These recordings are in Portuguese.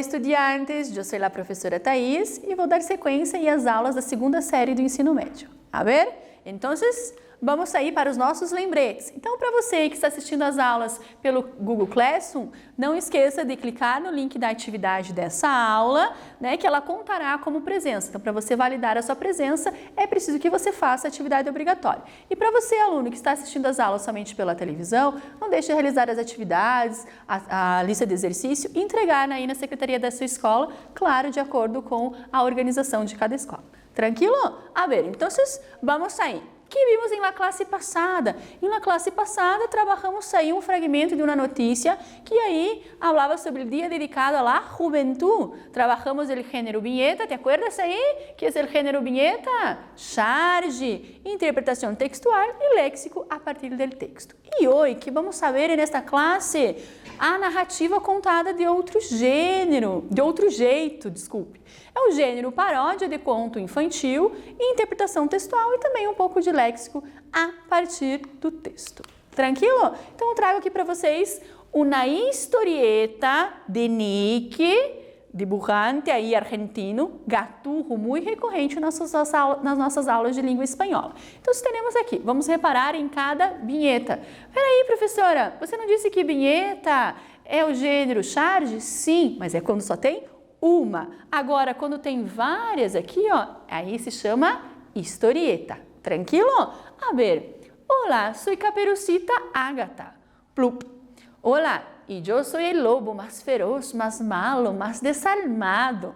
estudiantes, eu sou a professora Thais e vou dar sequência às aulas da segunda série do ensino médio. A ver? Então, vamos sair para os nossos lembretes. Então, para você que está assistindo às aulas pelo Google Classroom, não esqueça de clicar no link da atividade dessa aula, né, que ela contará como presença. Então, para você validar a sua presença, é preciso que você faça a atividade obrigatória. E para você, aluno que está assistindo às aulas somente pela televisão, não deixe de realizar as atividades, a lista de exercício e entregar aí na secretaria da sua escola, claro, de acordo com a organização de cada escola. Tranquilo? A ver, então, vamos sair. Que vimos na classe passada? Na classe passada, trabalhamos aí um fragmento de uma notícia que aí falava sobre o dia dedicado à juventude. Trabalhamos o gênero vinheta, te acuerdas aí? Que é o gênero vinheta? Charge, interpretação textual e léxico a partir do texto. E hoje, que vamos saber nesta classe? A narrativa contada de outro gênero, de outro jeito, desculpe. É o gênero paródia de conto infantil, interpretação textual e também um pouco de léxico a partir do texto. Tranquilo? Então eu trago aqui para vocês uma historieta de Nick, dibujante aí argentino, gaturro, muito recorrente nas nossas aulas de língua espanhola. Então, temos aqui, vamos reparar em cada vinheta. Peraí, professora, você não disse que vinheta é o gênero charge? Sim, mas é quando só tem uma. Agora, quando tem várias aqui, ó, aí se chama historieta. Tranquilo? A ver, olá, sou Caperucita Ágata. Plup. Olá, e eu sou o lobo mais feroz, mais malo, mais desalmado,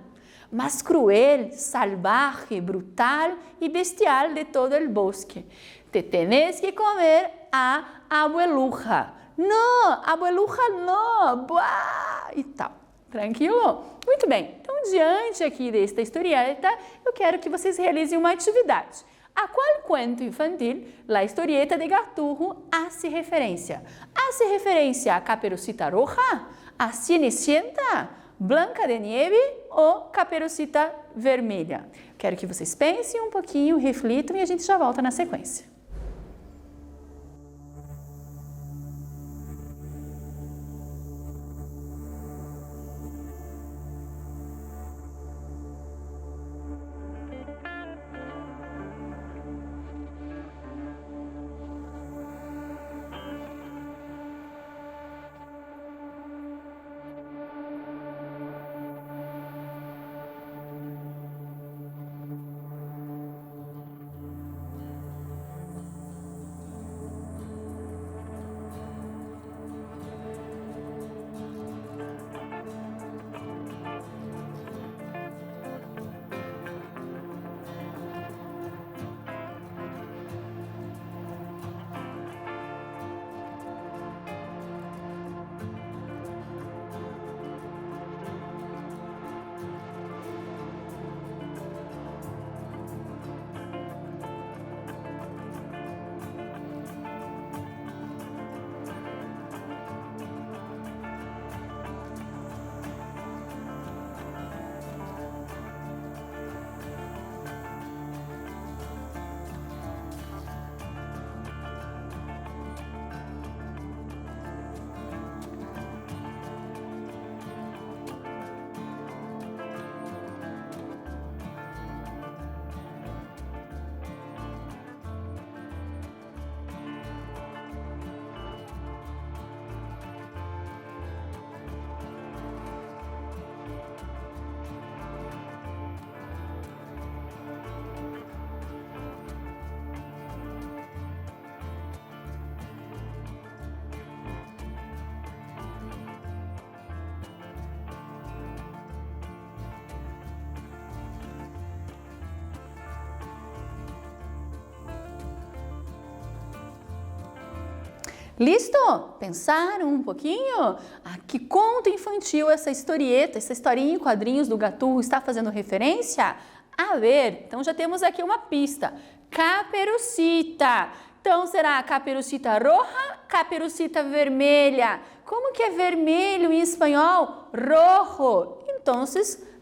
mais cruel, salvaje, brutal e bestial de todo o bosque. Te tenés que comer a abueluja. Não, abueluja não, buá, e tal. Tranquilo? Muito bem. Então, diante aqui desta historieta, eu quero que vocês realizem uma atividade. A qual conto infantil a historieta de Gaturro hace referência? Hace referência a Caperucita Roja, a Cenicienta, Blanca de Neve ou Caperucita Vermelha? Quero que vocês pensem um pouquinho, reflitam e a gente já volta na sequência. Listo? Pensaram um pouquinho? A que conto infantil essa historieta, essa historinha em quadrinhos do Gaturro está fazendo referência? A ver, então já temos aqui uma pista. Caperucita. Então será Caperucita Roja, Caperucita Vermelha. Como que é vermelho em espanhol? Rojo. Então,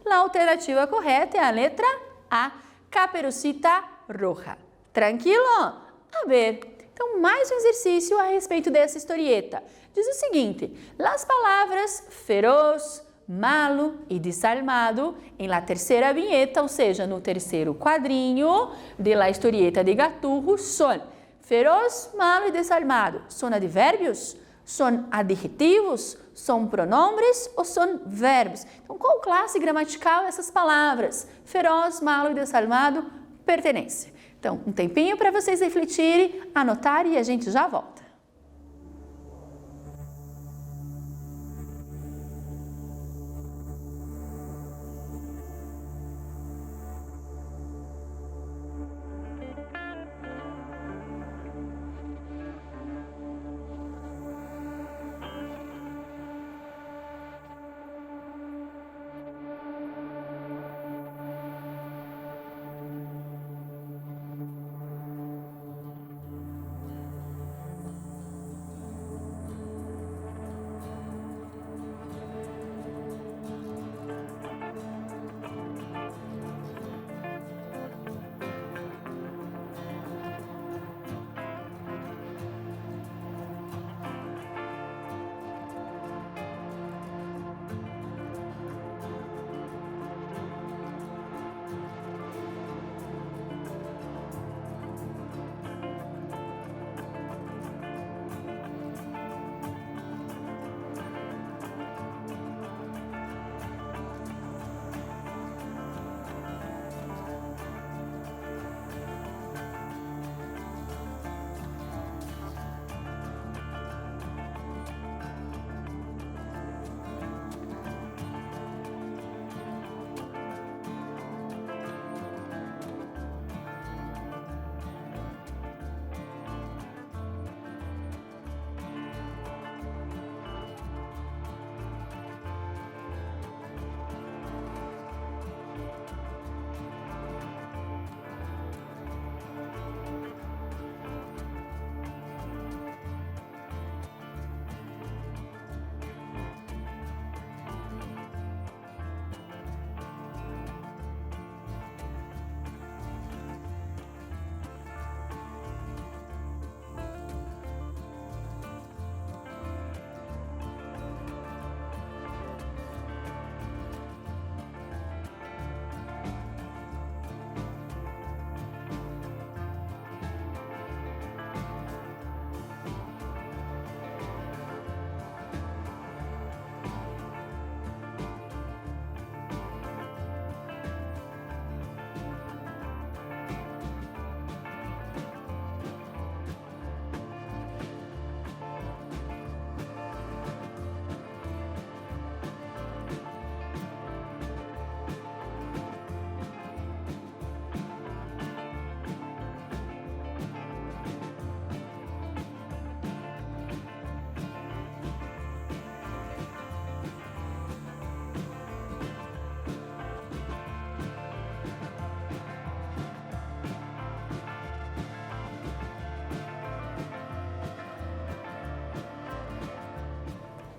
a alternativa correta é a letra A, Caperucita Roja. Tranquilo? A ver. Então, mais um exercício a respeito dessa historieta. Diz o seguinte, as palavras feroz, malo e desalmado em la terceira vinheta, ou seja, no terceiro quadrinho de la historieta de Gaturro, são feroz, malo e desalmado. São advérbios? São adjetivos? São pronombres ou são verbos? Então, qual classe gramatical essas palavras? Feroz, malo e desalmado, pertenência. Então, um tempinho para vocês refletirem, anotarem e a gente já volta.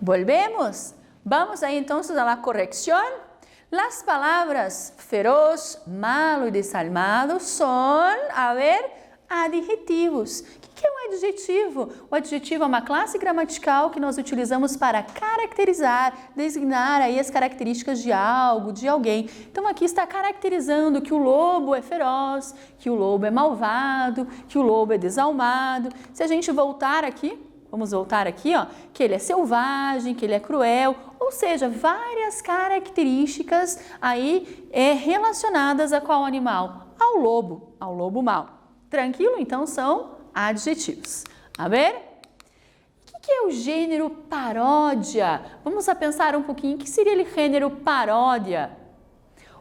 Volvemos. Vamos aí entonces a la corrección. Las palabras feroz, malo y desalmado son, a ver, adjetivos. O que é um adjetivo? O adjetivo é uma classe gramatical que nós utilizamos para caracterizar, designar aí as características de algo, de alguém. Então aqui está caracterizando que o lobo é feroz, que o lobo é malvado, que o lobo é desalmado. Se a gente voltar aqui, vamos voltar aqui, ó, que ele é selvagem, que ele é cruel, ou seja, várias características aí relacionadas a qual animal? Ao lobo mau. Tranquilo? Então são adjetivos. A ver? O que é o gênero paródia? Vamos a pensar um pouquinho, o que seria o gênero paródia?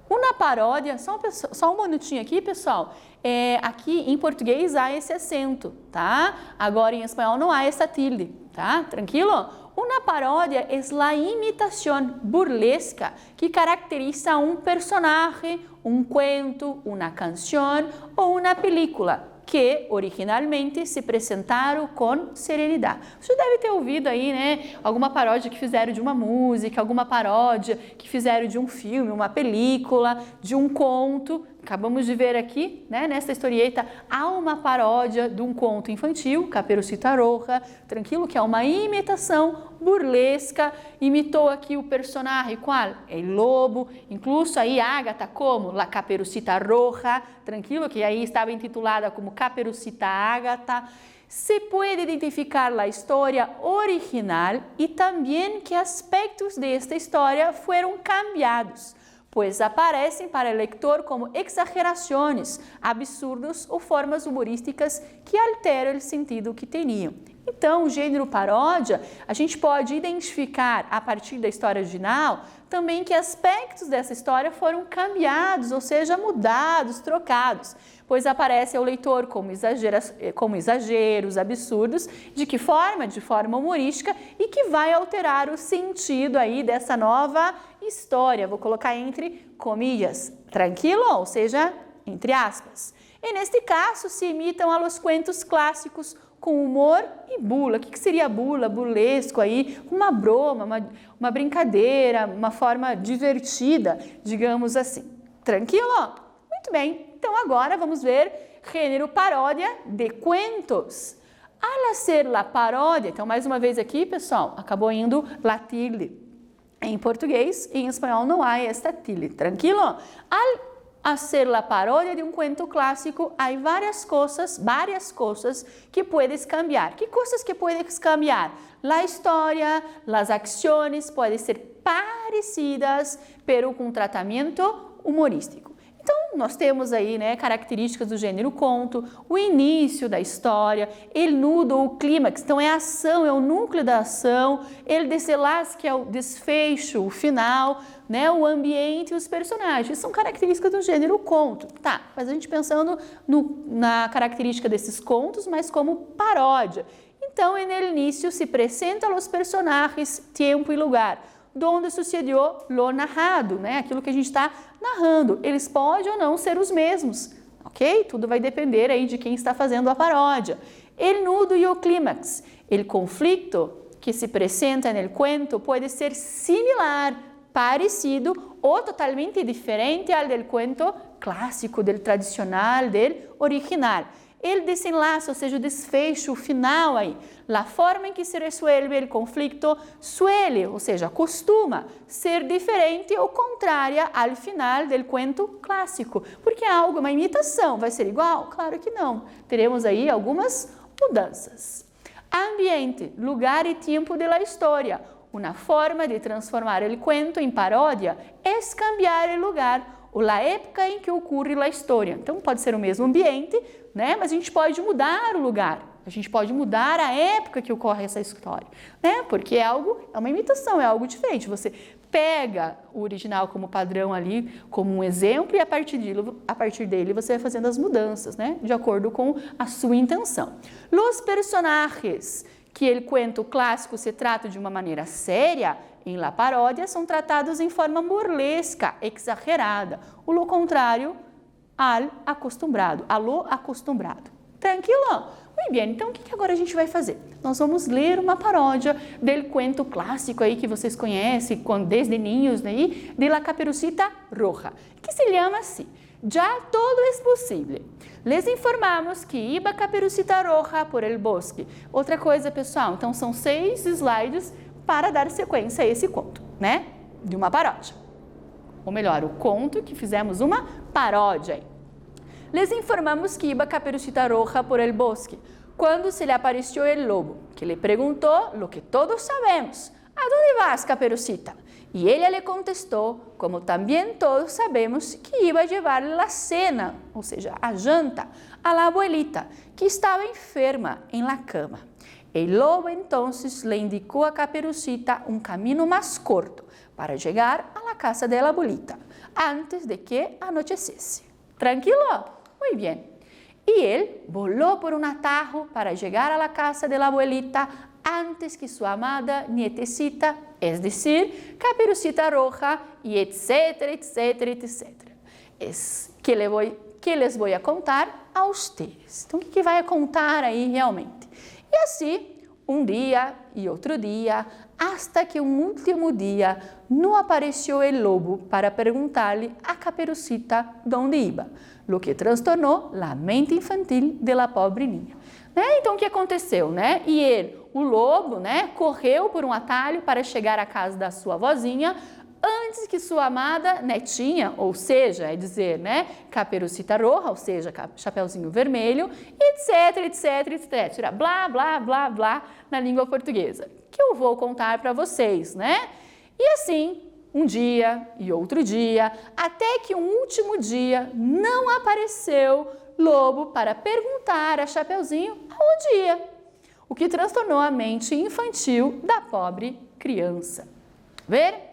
Uma paródia, só um minutinho aqui, pessoal. Aqui em português há esse acento, tá? Agora em espanhol não há essa tilde, tá? Tranquilo? Uma paródia é a imitação burlesca que caracteriza um personagem, um cuento, uma canção ou uma película que originalmente se apresentaram com serenidade. Você deve ter ouvido aí, né, alguma paródia que fizeram de uma música, alguma paródia que fizeram de um filme, uma película, de um conto, acabamos de ver aqui, né, nessa historieta, há uma paródia de um conto infantil, Caperucita Roja, tranquilo, que é uma imitação burlesca, imitou aqui o personagem, qual? El lobo, incluso aí Ágata como La Caperucita Roja, tranquilo, que aí estava intitulada como Caperucita Ágata. Se puede identificar a história original e também que aspectos desta história foram cambiados, pois aparecem para o leitor como exagerações, absurdos ou formas humorísticas que alteram o sentido que tinham. Então, o gênero paródia, a gente pode identificar a partir da história original também que aspectos dessa história foram cambiados, ou seja, mudados, trocados, pois aparece ao leitor como exageros, absurdos, de que forma? De forma humorística e que vai alterar o sentido aí dessa nova história. Vou colocar entre comillas, tranquilo, ou seja, entre aspas. E neste caso se imitam a los cuentos clássicos com humor e bula. O que seria bula? Burlesco aí, uma broma, uma brincadeira, uma forma divertida, digamos assim. Tranquilo? Muito bem. Então agora vamos ver gênero paródia de cuentos. Al hacer la paródia, então mais uma vez aqui, pessoal, acabou indo la tilde. Em português e em espanhol não há esta tilde. Tranquilo? Al hacer la parodia de um cuento clássico, há várias coisas que puedes cambiar. Que coisas que puedes cambiar? La história, las acciones podem ser parecidas, pero com tratamento humorístico. Então, nós temos aí, né, características do gênero conto, o início da história, el nudo ou clímax, então é a ação, é o núcleo da ação, el desenlace, que é o desfecho, o final, né, o ambiente e os personagens, são características do gênero conto. Tá, mas a gente pensando na característica desses contos, mas como paródia. Então, no início se apresentam os personagens, tempo e lugar, donde sucedió lo narrado, né? Aquilo que a gente está narrando. Eles podem ou não ser os mesmos, ok? Tudo vai depender aí de quem está fazendo a paródia. El nudo e o clímax. El conflito que se apresenta no cuento pode ser similar, parecido ou totalmente diferente ao del cuento clássico, del tradicional, del original. El desenlace, ou seja, o desfecho, o final aí, a forma em que se resuelve o conflito suele, ou seja, costuma ser diferente ou contrária ao final do cuento clássico, porque é algo, uma imitação, vai ser igual? Claro que não, teremos aí algumas mudanças. Ambiente, lugar e tempo da história. Uma forma de transformar o cuento em paródia é cambiar o lugar ou a época em que ocorre a história. Então, pode ser o mesmo ambiente, né? Mas a gente pode mudar o lugar, a gente pode mudar a época que ocorre essa história, né? Porque é uma imitação, é algo diferente. Você pega o original como padrão ali, como um exemplo, e a partir dele você vai fazendo as mudanças, né? De acordo com a sua intenção. Los personajes que el cuento clássico se trata de uma maneira séria, em la paródia são tratados em forma burlesca, exagerada, o lo contrário al acostumbrado, a lo acostumbrado. Tranquilo? Muito bem, então o que agora a gente vai fazer? Nós vamos ler uma paródia del cuento clássico aí que vocês conhecem desde niños, né? De la Caperucita Roja, que se chama assim: Já todo es posible. Les informamos que iba Caperucita Roja por el bosque. Outra coisa, pessoal, então são 6 slides para dar sequência a esse conto, né? De uma paródia. Ou melhor, o conto que fizemos uma paródia. Les informamos que iba Caperucita Roja por el bosque, quando se lhe apareció el lobo, que le preguntó lo que todos sabemos: ¿A dónde vas, Caperucita? Y ella le contestó, como también todos sabemos, que iba a llevarle la cena, ou seja, a janta, a la abuelita, que estaba enferma en la cama. El lobo entonces le indicó a Caperucita un camino más corto para llegar a la casa de la abuelita, antes de que anocheciese. ¿Tranquilo? Muy bien. Y él voló por un atajo para llegar a la casa de la abuelita antes que su amada nietecita, es decir, Caperucita Roja, y etcétera, etcétera, etcétera. Es que les voy a contar a ustedes. Então, o que vai contar aí realmente? E assim, um dia e outro dia, hasta que um último dia não apareceu o lobo para perguntar-lhe a Caperucita onde iba, lo que transtornou a mente infantil da pobre niña. Né? Então, o que aconteceu? Né? E ele, o lobo, né, correu por um atalho para chegar à casa da sua vozinha antes que sua amada netinha, ou seja, é dizer, né, Caperucita Roja, ou seja, Chapeuzinho Vermelho, etc, etc, etc, blá, blá, blá, blá, na língua portuguesa, que eu vou contar para vocês, né? E assim, um dia e outro dia, até que um último dia não apareceu lobo para perguntar a Chapeuzinho aonde ia, o que transtornou a mente infantil da pobre criança. Ver?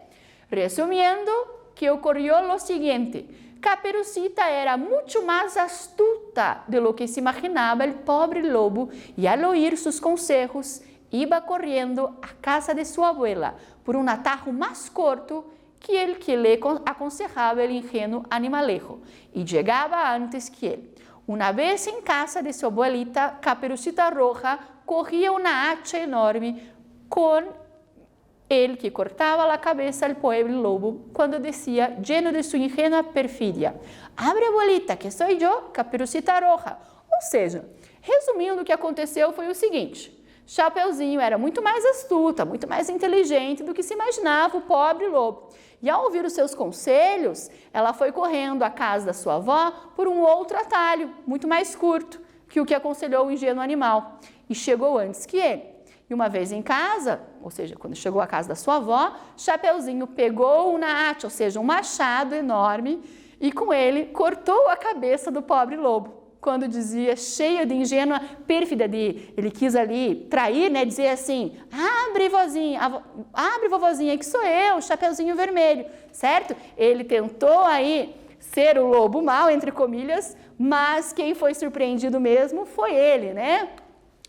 Resumiendo, que ocorrió lo siguiente: Caperucita era mucho más astuta de lo que se imaginaba el pobre lobo y al oír sus consejos iba corriendo a casa de su abuela por un atajo más corto que el que le aconsejaba el ingenuo animalejo y llegaba antes que él. Una vez en casa de su abuelita, Caperucita Roja cogía una hacha enorme con el que cortava a cabeça al pobre lobo quando decía, lleno de su ingenua perfidia: abre, abuelita, que sou eu, Caperucita Roja. Ou seja, resumindo, o que aconteceu foi o seguinte: Chapeuzinho era muito mais astuta, muito mais inteligente do que se imaginava o pobre lobo. E ao ouvir os seus conselhos, ela foi correndo à casa da sua avó por um outro atalho, muito mais curto que o que aconselhou o ingênuo animal, e chegou antes que ele. E uma vez em casa, ou seja, quando chegou à casa da sua avó, Chapeuzinho pegou um hacha, ou seja, um machado enorme, e com ele cortou a cabeça do pobre lobo. Quando dizia, cheio de ingênua pérfida, ele quis ali trair, né, dizer assim: abre, vozinha, abre, vovozinha, que sou eu, Chapeuzinho Vermelho, certo? Ele tentou aí ser o lobo mau, entre comilhas, mas quem foi surpreendido mesmo foi ele, né?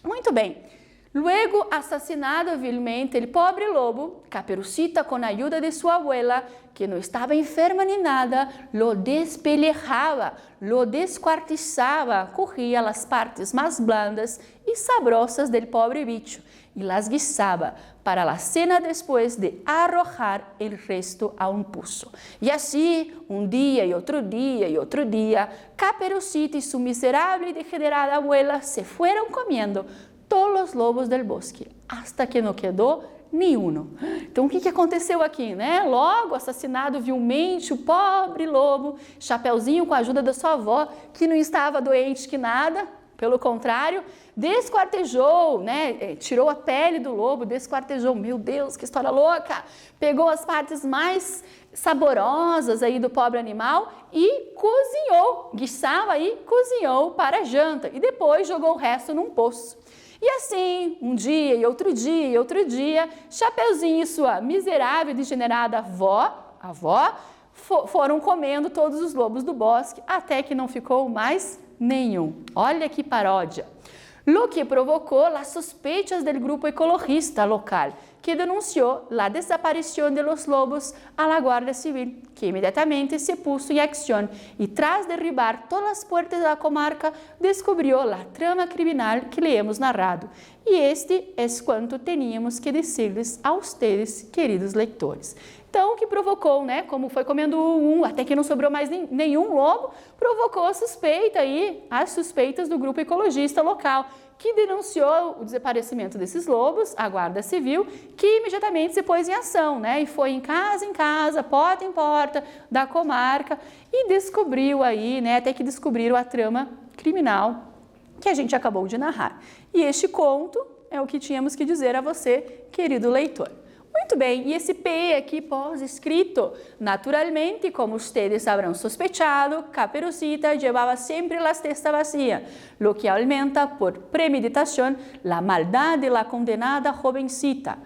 Muito bem. Luego, asesinado vilmente el pobre lobo, Caperucita, con ayuda de su abuela, que no estaba enferma ni nada, lo despellejaba, lo descuartizaba, cogía las partes más blandas y sabrosas del pobre bicho y las guisaba para la cena después de arrojar el resto a un pozo. Y así, un día y otro día y otro día, Caperucita y su miserable y degenerada abuela se fueron comiendo todos os lobos do bosque, hasta que não quedou nenhum. Então, o que aconteceu aqui, né? Logo, assassinado vilmente o pobre lobo, Chapeuzinho, com a ajuda da sua avó, que não estava doente que nada, pelo contrário, desquartejou, né? Tirou a pele do lobo, desquartejou, meu Deus, que história louca! Pegou as partes mais saborosas aí do pobre animal e cozinhou, guiçava e cozinhou para a janta, e depois jogou o resto num poço. E assim, um dia e outro dia e outro dia, Chapeuzinho e sua miserável e degenerada avó foram comendo todos os lobos do bosque, até que não ficou mais nenhum. Olha que paródia! Lo que provocó las sospechas del grupo ecologista local, que denunció la desaparición de los lobos a la Guardia Civil, que inmediatamente se puso en acción y tras derribar todas las puertas de la comarca, descubrió la trama criminal que le hemos narrado. Y este es cuanto teníamos que decirles a ustedes, queridos leitores. Então, o que provocou, né, como foi comendo até que não sobrou mais nenhum lobo, provocou a suspeita aí, as suspeitas do grupo ecologista local, que denunciou o desaparecimento desses lobos à Guarda Civil, que imediatamente se pôs em ação, né, e foi em casa, porta em porta da comarca e descobriu aí, né, até que descobriram a trama criminal que a gente acabou de narrar. E este conto é o que tínhamos que dizer a você, querido leitor. Muito bem, e esse P aqui pós-escrito, naturalmente, como ustedes habrán sospechado, Caperucita llevaba siempre la testa vacía, lo que aumenta por premeditación la maldad de la condenada jovencita.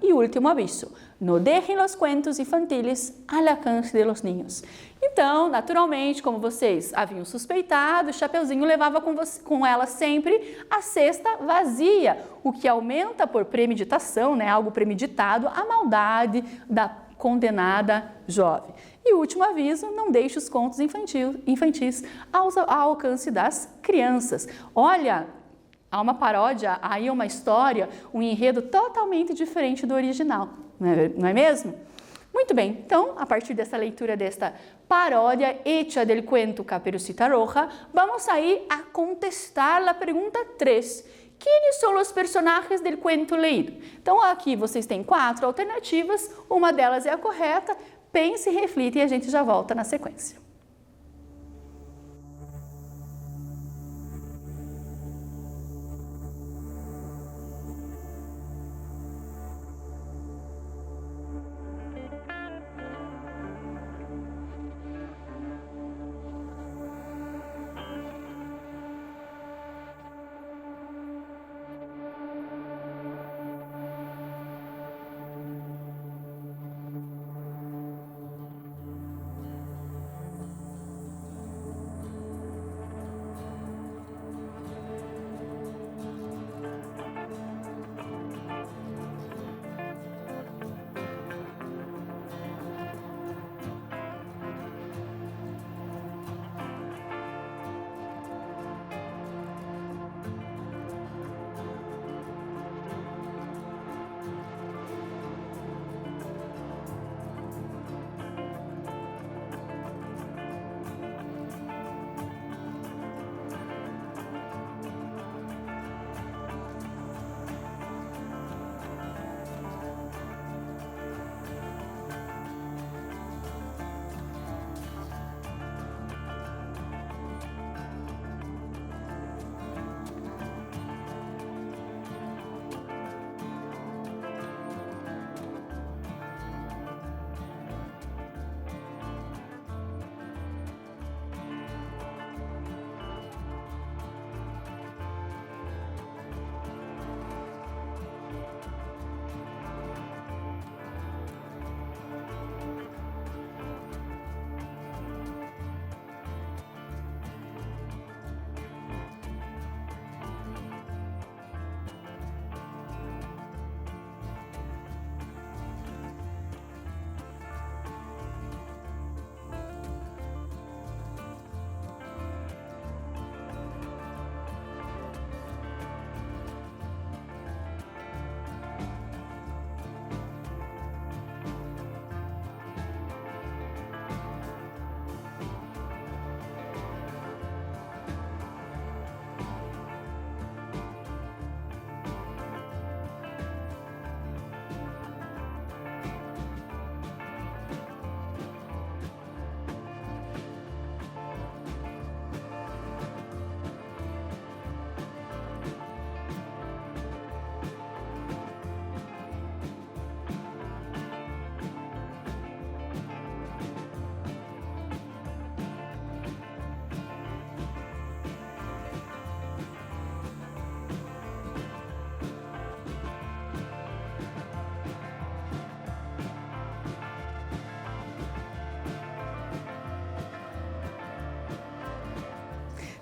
E último aviso, não deixem os cuentos infantiles al alcance de los niños. Então, naturalmente, como vocês haviam suspeitado, Chapeuzinho levava com ela sempre a cesta vazia, o que aumenta por premeditação, né, algo premeditado, a maldade da condenada jovem. E o último aviso, não deixe os contos infantis ao alcance das crianças. Olha, Há uma paródia, aí uma história, um enredo totalmente diferente do original, não é mesmo? Muito bem, então, a partir dessa leitura desta paródia hecha del cuento Caperucita Roja, vamos aí a contestar a pergunta 3. Quem são os personagens del cuento leído? Então, aqui vocês têm 4 alternativas, uma delas é a correta, pense e reflita e a gente já volta na sequência.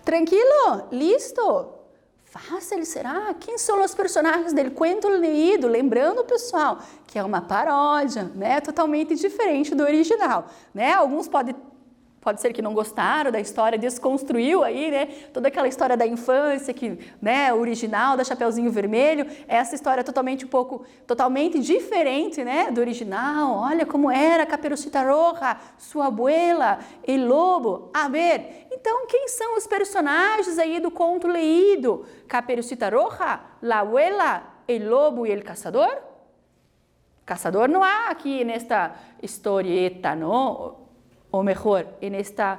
Tranquilo? Listo? Fácil, será? Quem são os personagens del cuento leído? Lembrando, pessoal, que é uma paródia, né? Totalmente diferente do original, né? Alguns pode ser que não gostaram da história, desconstruiu aí, né? Toda aquela história da infância, que, né? O original da Chapeuzinho Vermelho, essa história totalmente diferente, né? Do original. Olha como era Caperucita Roja, sua abuela, el lobo. A ver, então quem são os personagens aí do conto leído? Caperucita Roja, la abuela, el lobo e el caçador? Caçador não há aqui nesta historieta, não? Ou melhor, nesta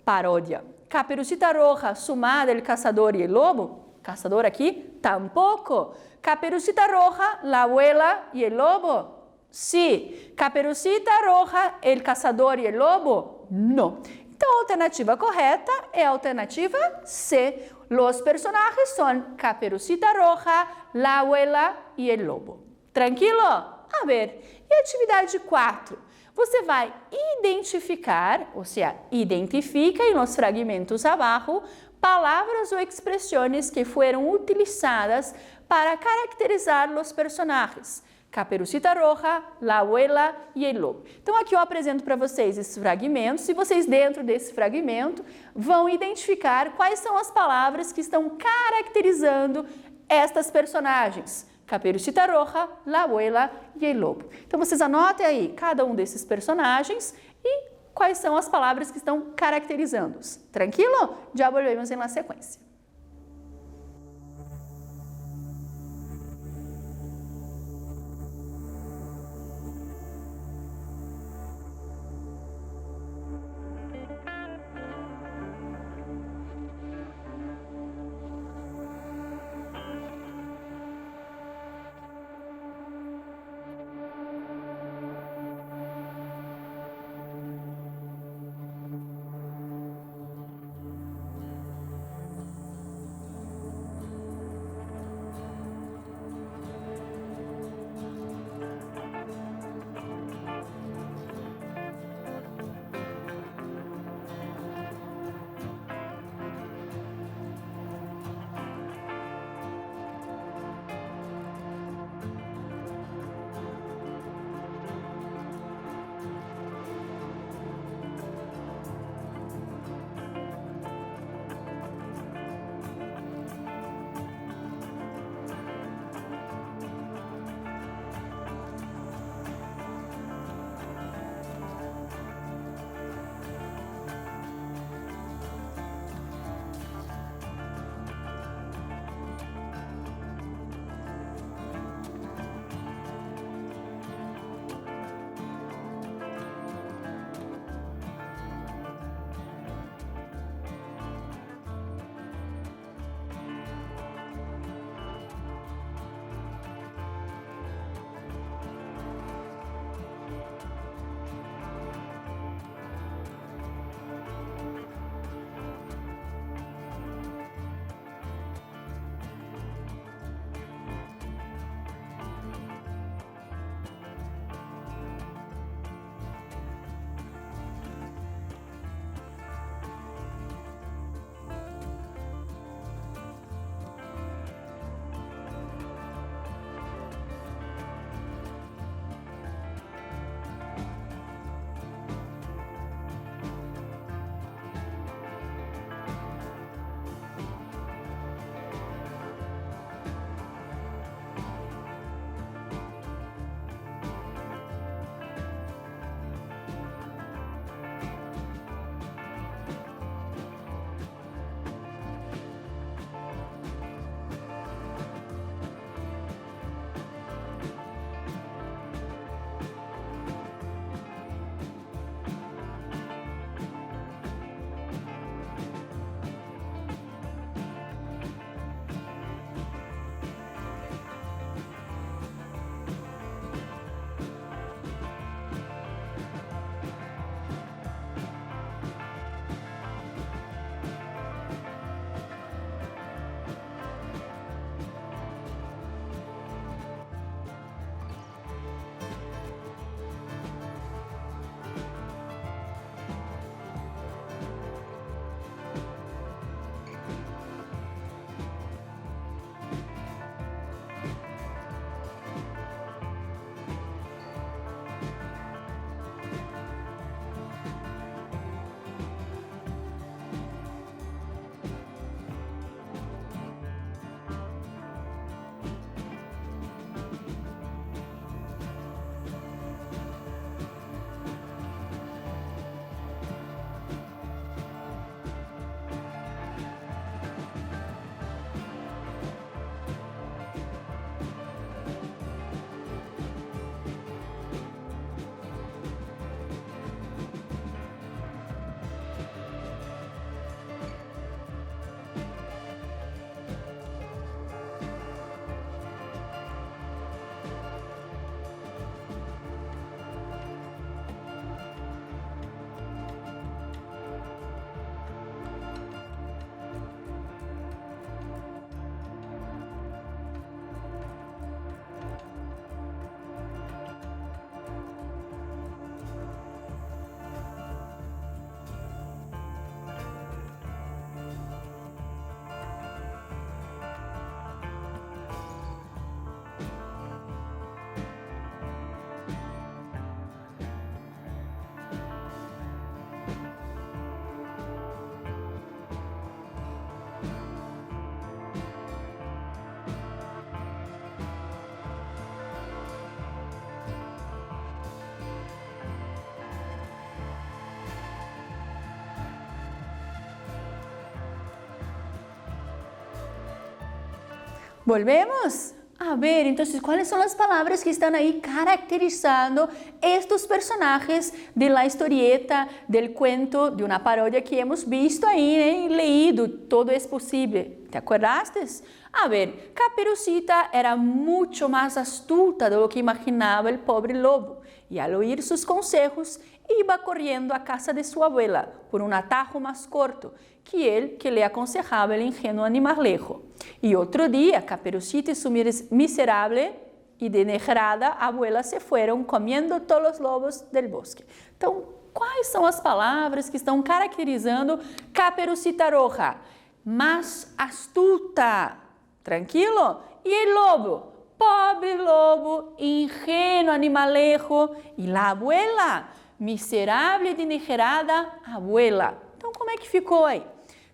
paródia. Caperucita Roja, su madre, el cazador y el lobo. Cazador aqui, tampouco. Caperucita Roja, la abuela y el lobo. Sí. Caperucita Roja, el cazador y el lobo. No. Então, a alternativa correta é a alternativa C. Los personajes son Caperucita Roja, la abuela y el lobo. Tranquilo? A ver, e a atividade 4? Você vai identificar, ou seja, identifica em los fragmentos abaixo, palavras ou expressões que foram utilizadas para caracterizar os personagens. Caperucita Roja, La Abuela e El Lobo. Então aqui eu apresento para vocês esses fragmentos e vocês dentro desse fragmento vão identificar quais são as palavras que estão caracterizando estas personagens. Caperucita Roja, La Abuela e El Lobo. Então vocês anotem aí cada um desses personagens e quais são as palavras que estão caracterizando-os. Tranquilo? Já volvemos na sequência. ¿Volvemos? A ver, entonces, ¿cuáles son las palabras que están ahí caracterizando estos personajes de la historieta, del cuento, de una parodia que hemos visto ahí, leído? Todo es posible. ¿Te acordaste? A ver, Caperucita era mucho más astuta de lo que imaginaba el pobre lobo y al oír sus consejos iba corriendo a casa de su abuela por un atajo más corto que el que le aconsejaba el ingenuo animalejo. Y otro día, Caperucita y su miserable y denegrada abuela se fueron comiendo todos los lobos del bosque. Então, quais são as palavras que estão caracterizando Caperucita Roja? Más astuta, tranquilo? E el lobo? Pobre lobo, ingenuo animalejo. E la abuela? Miserável e denegrada abuela. Então, como é que ficou aí?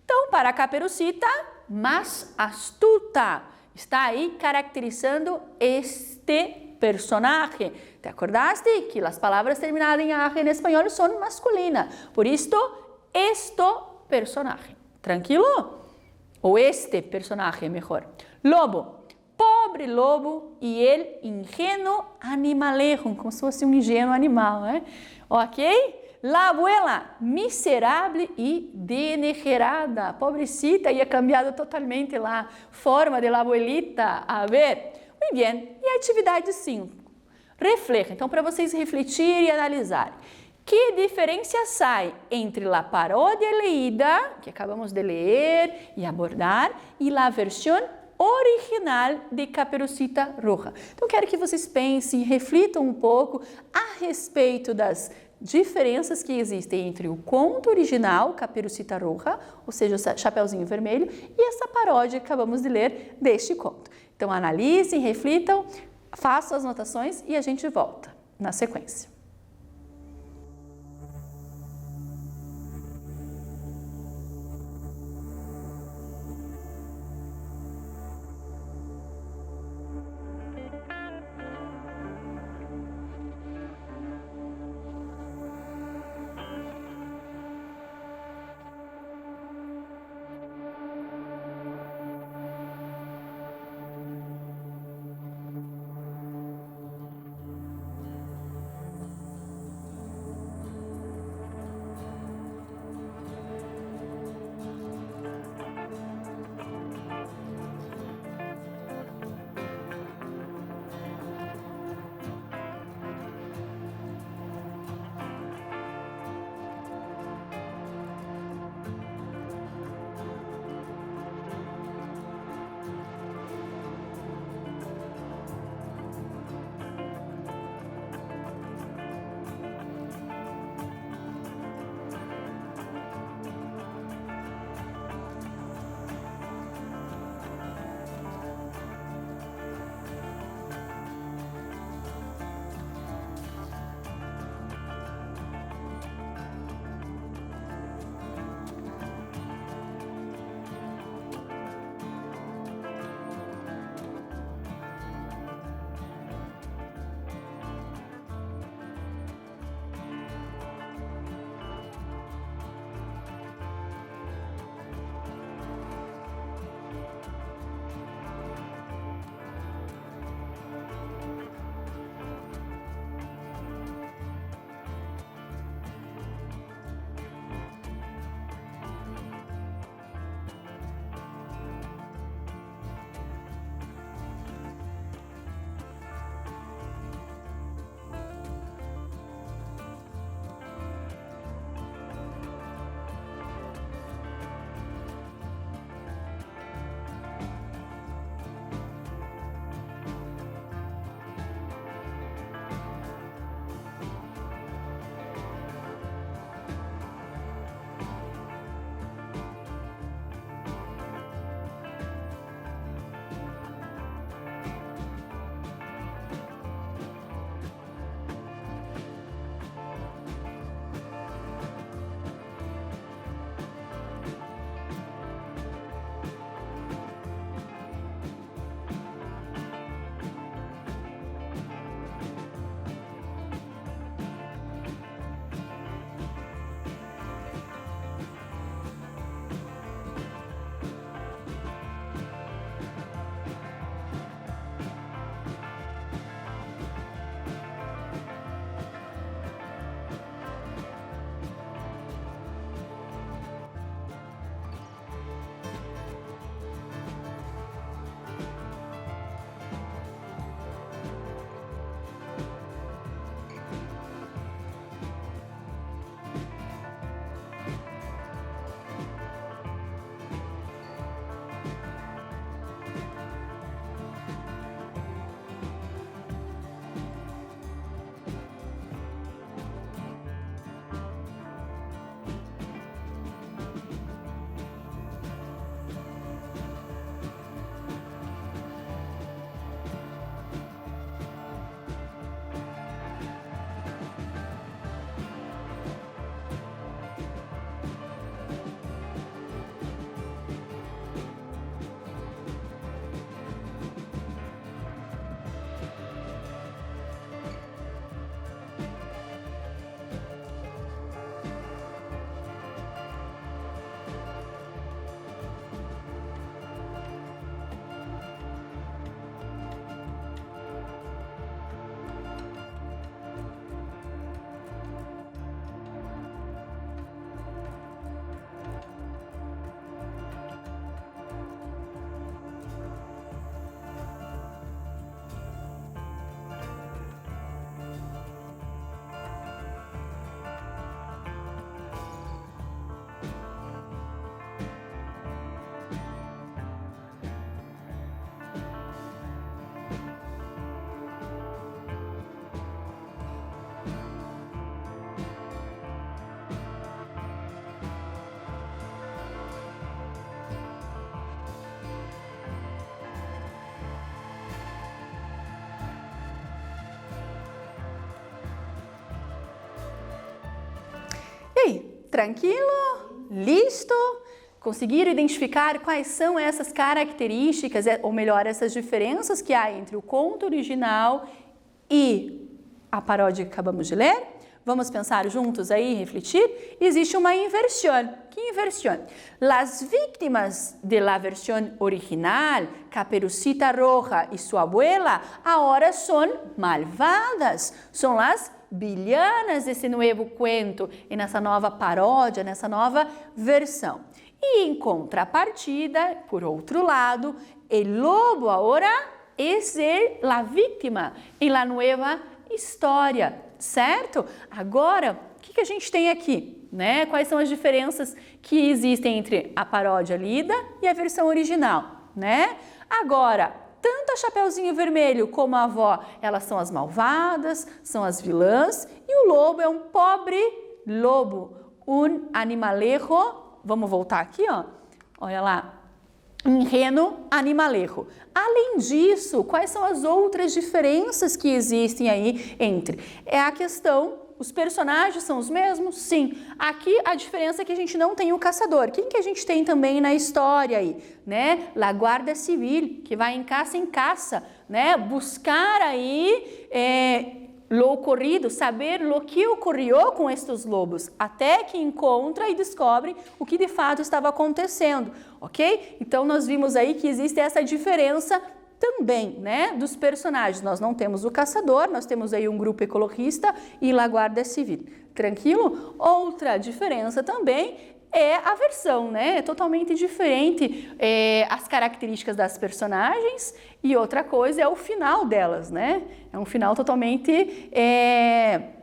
Então, para a Caperucita, más astuta. Está aí caracterizando este personagem. ¿Te acordaste que as palavras terminadas em -ar em espanhol são masculinas? Por isto, esto personagem. Tranquilo? Ou este personagem, melhor. Lobo. Pobre lobo e el ingenuo animalejo, como se fosse um ingênuo animal, né? Ok? La abuela, miserável e denegrada. Pobrecita, ia cambiado totalmente a forma de la abuelita. A ver, muito bem. E a atividade 5? Refleja. Então, para vocês refletirem e analisarem. Que diferença sai entre a paródia leída, que acabamos de ler e abordar, e a versão original de Caperucita Roja? Então, quero que vocês pensem, reflitam um pouco a respeito das diferenças que existem entre o conto original, Caperucita Roja, ou seja, o Chapeuzinho Vermelho, e essa paródia que acabamos de ler deste conto. Então, analisem, reflitam, façam as anotações e a gente volta na sequência. Tranquilo? Listo? Conseguiram identificar quais são essas características, ou melhor, essas diferenças que há entre o conto original e a paródia que acabamos de ler? Vamos pensar juntos aí, refletir? Existe uma inversão. Que inversão? Las víctimas de la versión original, Caperucita Roja y su abuela, ahora son malvadas. São as villanas desse novo cuento, e nessa nova paródia, nessa nova versão. E em contrapartida, por outro lado, el lobo ahora es la víctima em la nueva história, certo? Agora, o que a gente tem aqui, né? Quais são as diferenças que existem entre a paródia lida e a versão original, né? Agora, tanto a Chapeuzinho Vermelho como a avó, elas são as malvadas, são as vilãs, e o lobo é um pobre lobo, un animalejo. Vamos voltar aqui, ó. Olha lá. Um reno animalejo. Além disso, quais são as outras diferenças que existem aí entre? É a questão, os personagens são os mesmos? Sim. Aqui a diferença é que a gente não tem o caçador. Quem que a gente tem também na história aí? Né? La Guarda Civil, que vai em caça, né? Buscar aí lo ocorrido, saber o que ocorreu com estes lobos, até que encontra e descobre o que de fato estava acontecendo, ok? Então nós vimos aí que existe essa diferença também, né, dos personagens. Nós não temos o caçador, nós temos aí um grupo ecologista e la Guarda Civil. Tranquilo? Outra diferença também é a versão, né? É totalmente diferente as características das personagens, e outra coisa é o final delas, né? É um final totalmente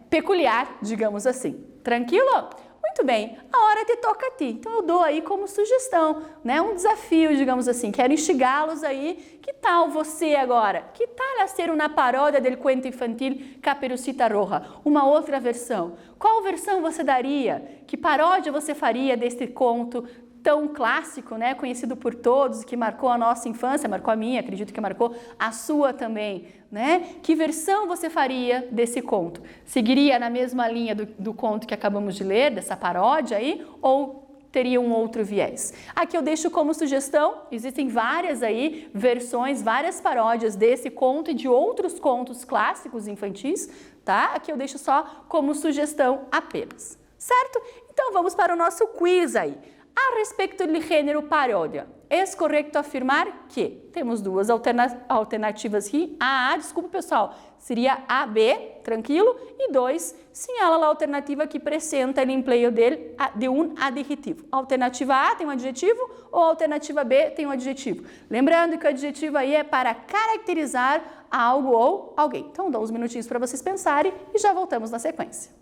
peculiar, digamos assim. Tranquilo? Muito bem, a hora te toca a ti. Então eu dou aí como sugestão, né? Um desafio, digamos assim. Quero instigá-los aí. Que tal você agora? Que tal a ser uma paródia del cuento infantil Caperucita Roja? Uma outra versão. Qual versão você daria? Que paródia você faria deste conto tão clássico, né, conhecido por todos, que marcou a nossa infância, marcou a minha, acredito que marcou a sua também, né? Que versão você faria desse conto? Seguiria na mesma linha do conto que acabamos de ler, dessa paródia aí, ou teria um outro viés? Aqui eu deixo como sugestão, existem várias aí versões, várias paródias desse conto e de outros contos clássicos infantis, tá? Aqui eu deixo só como sugestão apenas, certo? Então vamos para o nosso quiz aí. A respeito do gênero paródia, é correto afirmar que temos duas alternativas aqui. Desculpa pessoal, seria A, B, tranquilo, e 2, señala a alternativa que apresenta o empleo de um adjetivo. A alternativa A tem um adjetivo ou a alternativa B tem um adjetivo. Lembrando que o adjetivo aí é para caracterizar algo ou alguém. Então dou uns minutinhos para vocês pensarem e já voltamos na sequência.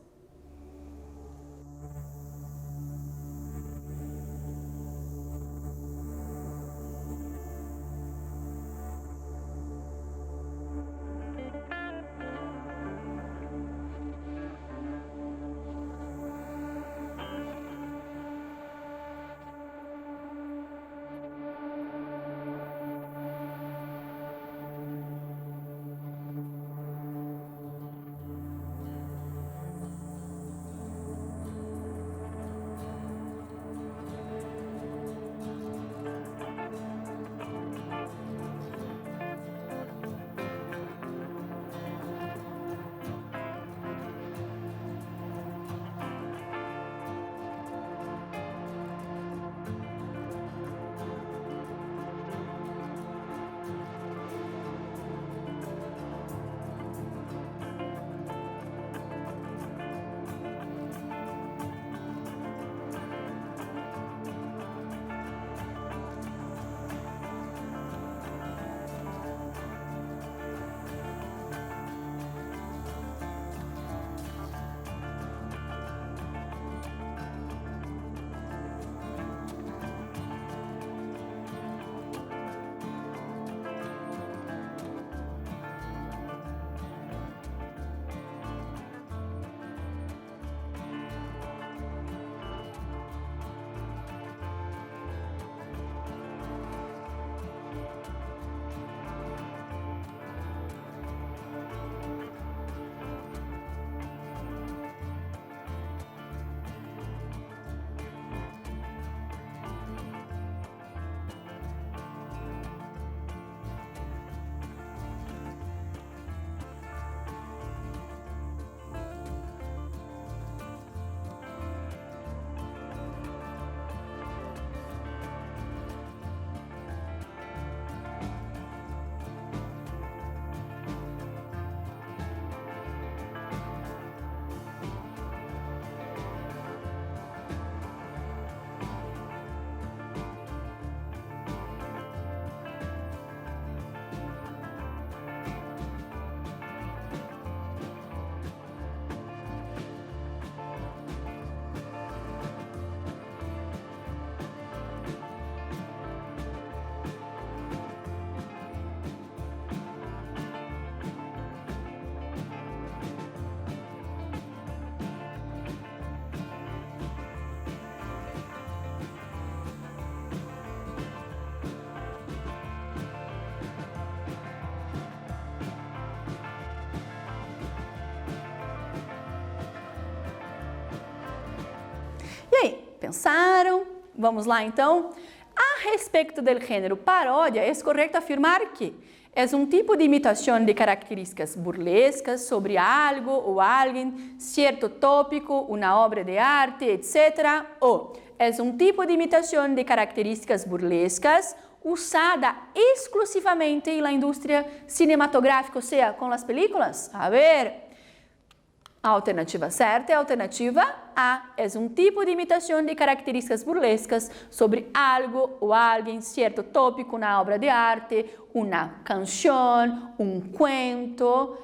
pensaram? Vamos lá então? A respeito do gênero paródia, é correto afirmar que é um tipo de imitação de características burlescas sobre algo ou alguém, certo tópico, uma obra de arte, etc. Ou é um tipo de imitação de características burlescas usada exclusivamente na indústria cinematográfica, ou seja, com as películas? A ver, a alternativa certa é a alternativa A. É um tipo de imitação de características burlescas sobre algo ou alguém, certo tópico na obra de arte, uma canção, um cuento.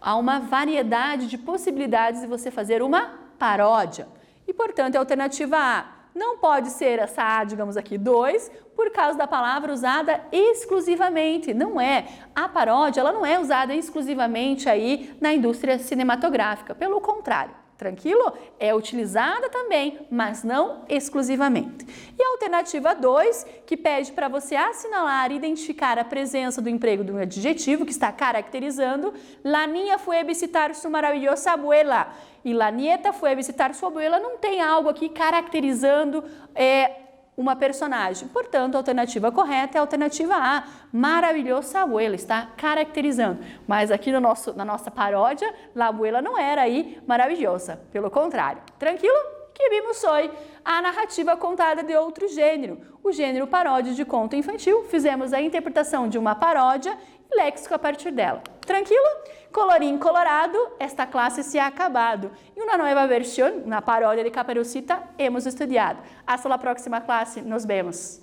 Há uma variedade de possibilidades de você fazer uma paródia. E, portanto, a alternativa A não pode ser essa A, digamos aqui, 2, por causa da palavra usada exclusivamente. Não é. A paródia, ela não é usada exclusivamente aí na indústria cinematográfica. Pelo contrário, tranquilo? É utilizada também, mas não exclusivamente. E a alternativa 2, que pede para você assinalar e identificar a presença do emprego de um adjetivo que está caracterizando. La niña fue a visitar su maravillosa abuela. E la nieta foi a visitar sua abuela, não tem algo aqui caracterizando uma personagem. Portanto, a alternativa correta é a alternativa A, maravilhosa abuela, está caracterizando. Mas aqui na nossa paródia, la abuela não era aí maravilhosa, pelo contrário. Tranquilo? Que vimos hoje a narrativa contada de outro gênero, o gênero paródia de conto infantil. Fizemos a interpretação de uma paródia e léxico a partir dela. Tranquilo? Colorín colorado, esta classe se ha acabado. E uma nova versão, na paródia de Caperucita, hemos estudado. Hasta la próxima classe, nos vemos.